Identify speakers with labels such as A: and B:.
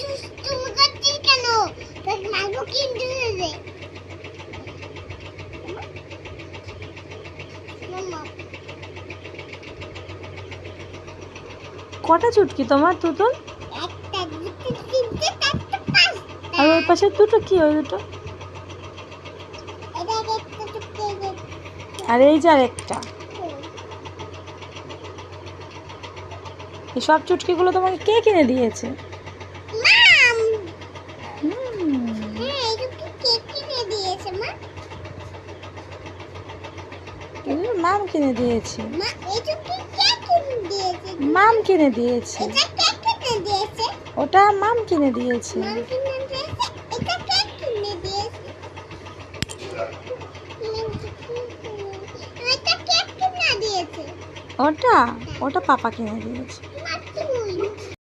A: তুমি করছিস কেন? তোর মারবো কিন্তু রে। মাম্মা
B: কটা চুটকি তোমার তুতুল?
A: একটা দুটো তিনটে চারটে পাঁচটা।
B: আর ওই পাশে দুটো কি ওই দুটো?
A: এটা একটা চুক্তি
B: আর এই যে আরেকটা। এই সব চুটকিগুলো তোমাকে কে কিনে দিয়েছে?
A: মাম।
B: হুম,
A: হ্যাঁ, এই চুক্তি কে কিনে দিয়েছে মা?
B: এগুলো মাম কিনে দিয়েছে।
A: মা এই চুক্তি কে কিনে দিয়েছে?
B: মাম কিনে দিয়েছে।
A: এটা কে কিনে দিয়েছে?
B: ওটা মাম কিনে দিয়েছে।
A: মাম কিনে দিয়েছে। এটা কে কিনে দিয়েছে? এটা কে কিনে দিয়েছে?
B: ওটা ওটা পাপা কিনে দিয়েছে।